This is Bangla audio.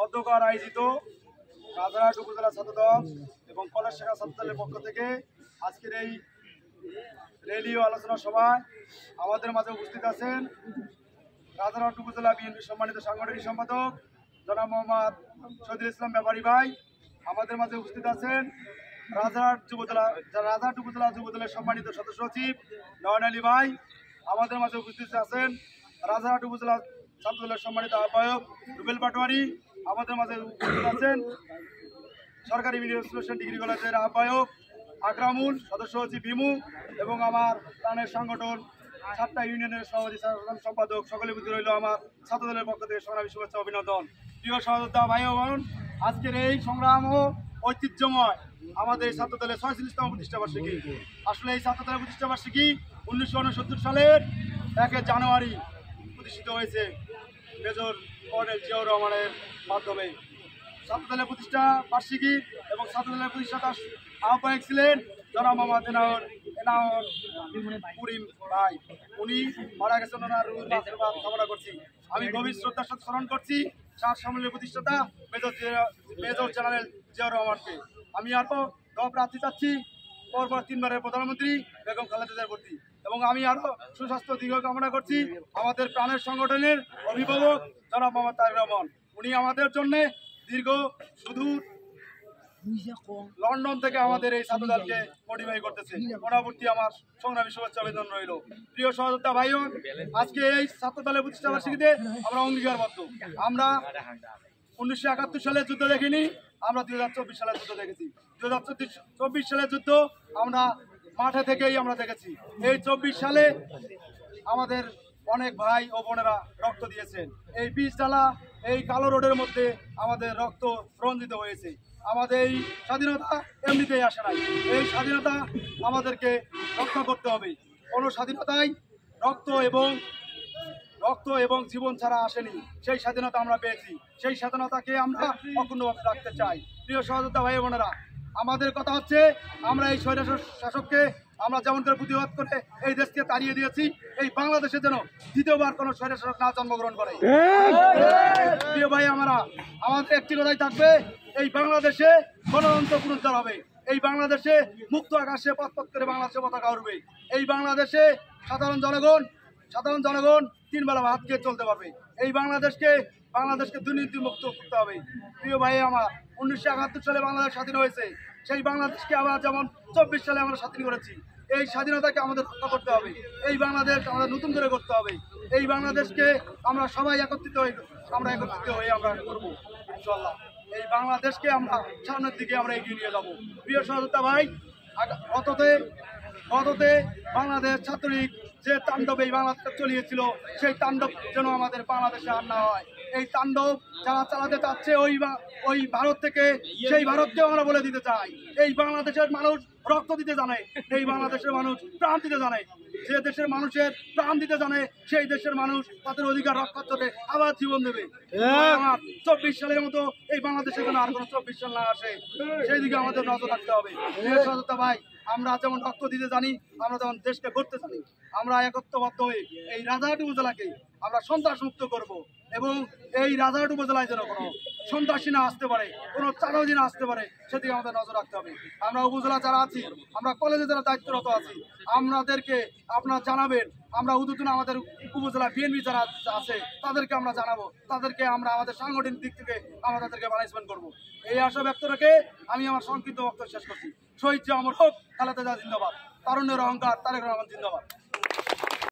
অধ্যকার আয়োজিত রাজারহাট উপজেলা ছাত্রদল এবং কলেজ শাখা ছাত্রদলের পক্ষ থেকে আজকের এই র্যালি ও আলোচনা সভায় আমাদের মাঝে উপস্থিত আছেন রাজারহাট উপজেলা বিএনপি সম্মানিত সাংগঠনিক সম্পাদক জনাব মোহাম্মদ শহীদুল ইসলাম ব্যাপারী ভাই। আমাদের মাঝে উপস্থিত আছেন রাজারহাট উপজেলা যুবদলের সম্মানিত সদস্য সচিব নয়ন আলী ভাই। আমাদের মাঝে উপস্থিত আছেন রাজারহাট উপজেলা ছাত্রদলের সম্মানিত আহ্বায়ক রুবেল পাটোয়ারি। আমাদের মাঝে উপস্থিত আছেন সরকারি মিডিয়া স্কুল ডিগ্রি কলেজের আহ্বায়ক আকরামুল, সদস্য সচিব ভীমু এবং আমার প্রাণের সংগঠন 7টা ইউনিয়নের সভাপতি সম্পাদক সকলে বুঝে রইল আমার ছাত্রদলের পক্ষ থেকে সংগ্রামী শুভেচ্ছা অভিনন্দন। প্রিয় সহযোদ্ধা ভাই ও বোন, আজকের এই সংগ্রাম ও ঐতিহ্যময় আমাদের এই ছাত্রদলের 46তম প্রতিষ্ঠাবার্ষিকী। আসলে এই ছাত্রদলের প্রতিষ্ঠাবার্ষিকী 1969 সালের 1 জানুয়ারি প্রতিষ্ঠিত হয়েছে মেজর কর্নেল জিয়াউর রহমানের মাধ্যমে। ছাত্রদলের প্রতিষ্ঠা বার্ষিকী এবং ছাত্রদলের প্রতিষ্ঠাতা আহ্বায়ক ছিলেন জনাব মোহাম্মদ এনায়ত করিম ভাই। উনি মারা গেছেন, ওনার আশীর্বাদ কামনা করছি। আমি গভীর শ্রদ্ধার সাথে স্মরণ করছি সাত সম্মেলনের প্রতিষ্ঠাতা মেজর জেনারেল জিয়াউর রহমানকে। আমি আরও প্রার্থী চাচ্ছি পরপর 3বারের প্রধানমন্ত্রী বেগম খালেদা জিয়ার প্রতি, এবং আমি আরও সুস্বাস্থ্য দীর্ঘ কামনা করছি আমাদের প্রাণের সংগঠনের অভিভাবক জনাব মোহাম্মদ তারেক রহমান। উনি আমাদের জন্য দীর্ঘ সুদূর লন্ডন থেকে আমাদের এই ছাত্রদলকে মোটিভাই করতেছে। ওনার প্রতি আমার সংগ্রামী শুভেচ্ছা আবেদন রইল। প্রিয় সহযোদ্ধা ভাই বোন, আজকে এই ছাত্রদলের প্রতিষ্ঠাবার্ষিকীতে আমরা অঙ্গীকারবদ্ধ। আমরা 1971 সালের যুদ্ধ দেখিনি, আমরা 2024 সালের যুদ্ধ দেখেছি। 2024 সালের যুদ্ধ আমরা মাঠে থেকেই আমরা দেখেছি। এই 24 সালে আমাদের অনেক ভাই ও বোনেরা রক্ত দিয়েছেন। এই পিচ জ্বালা, এই কালো রোডের মধ্যে আমাদের রক্ত রঞ্জিত হয়েছে। আমাদের এই স্বাধীনতা এমনিতেই আসে নাই। এই স্বাধীনতা আমাদেরকে রক্ষা করতে হবে। কোনো স্বাধীনতাই রক্ত এবং জীবন ছাড়া আসেনি। সেই স্বাধীনতা আমরা পেয়েছি, সেই স্বাধীনতাকে আমরা অক্ষুণ্ণভাবে রাখতে চাই। প্রিয় সহযোদ্ধা ভাই বোনেরা, আমাদের কথা হচ্ছে আমরা এই স্বৈর শাসককে আমরা যেমন করে প্রতিবাদ করে এই দেশকে তাড়িয়ে দিয়েছি, এই বাংলাদেশে যেন দ্বিতীয়বার কোনো স্বৈর শাসক না জন্মগ্রহণ করে। প্রিয় ভাই আমাদের একটি কথাই থাকবে, এই বাংলাদেশে গণতন্ত্র পুনরুদ্ধার হবে। এই বাংলাদেশে মুক্ত আকাশে পথ করে বাংলাদেশে পতাকা উড়বে। এই বাংলাদেশে সাধারণ জনগণ 3 বেলা ভাত খেয়ে চলতে পারবে। এই বাংলাদেশকে দুর্নীতি মুক্ত করতে হবে। প্রিয় ভাই 1971 সালে বাংলাদেশ স্বাধীন হয়েছে। সেই বাংলাদেশকে আমরা যেমন 24 সালে আমরা স্বাধীন করেছি। এই স্বাধীনতাকে আমাদের রক্ষা করতে হবে। এই বাংলাদেশ আমাদের নতুন করে করতে হবে। এই বাংলাদেশকে আমরা সবাই একত্রিত হয়ে আমরা করবো ইনশাআল্লাহ। এই বাংলাদেশকে আমরা সামনের দিকে আমরা এগিয়ে নিয়ে যাবো। প্রিয় সহযোদ্ধা ভাই, গততে বাংলাদেশ ছাত্রলীগ যে তাণ্ডব এই বাংলাদেশে চলিয়েছিল, সেই তাণ্ডব যেন আমাদের বাংলাদেশে আর না হয়। এই তাণ্ডব যারা চালাতে চাচ্ছে ওই ভারত থেকে, সেই ভারতকেও আমরা বলে দিতে চাই, এই বাংলাদেশের মানুষ রক্ত দিতে জানে, এই বাংলাদেশের মানুষ প্রাণ দিতে জানে। যে দেশের মানুষের প্রাণ দিতে জানে, সেই দেশের মানুষ তাদের অধিকার রক্ষার জন্য আবার জীবন দেবে। 24 সালের মতো এই বাংলাদেশে যেন আর কোনো 24 সাল না আসে, সেই দিকে আমাদের নজর রাখতে হবে। ভাই, আমরা যেমন রক্ত দিতে জানি, আমরা যেমন দেশকে করতে জানি, আমরা একত্রবদ্ধ হয়ে এই রাজারহাট উপজেলাকে আমরা সন্ত্রাস মুক্ত করব, এবং এই রাজারহাট উপজেলায় যেন কোনো সন্ত্রাসী না আসতে পারে, কোনো চাঁদাবাজি না আসতে পারে, সেদিকে আমাদের নজর রাখতে হবে। আমরা উপজেলা যারা আছি, আমরা কলেজে যারা দায়িত্বরত আছি, আমাদেরকে আপনারা জানাবেন। আমরা উদ্যোতন আমাদের উপজেলা বিএনপি যারা আছে তাদেরকে আমরা জানাবো, তাদেরকে আমরা আমাদের সাংগঠনিক দিক থেকে আমরা তাদেরকে ম্যানেজমেন্ট করবো। এই আশা ব্যক্ত রেখে আমি আমার সংক্ষিপ্ত বক্তব্য শেষ করছি। শহীদ জিয়া অমর হোক, খালেদা জিয়া জিন্দাবাদ, তারুণ্যের অহংকার তারেক রহমান জিন্দাবাদ।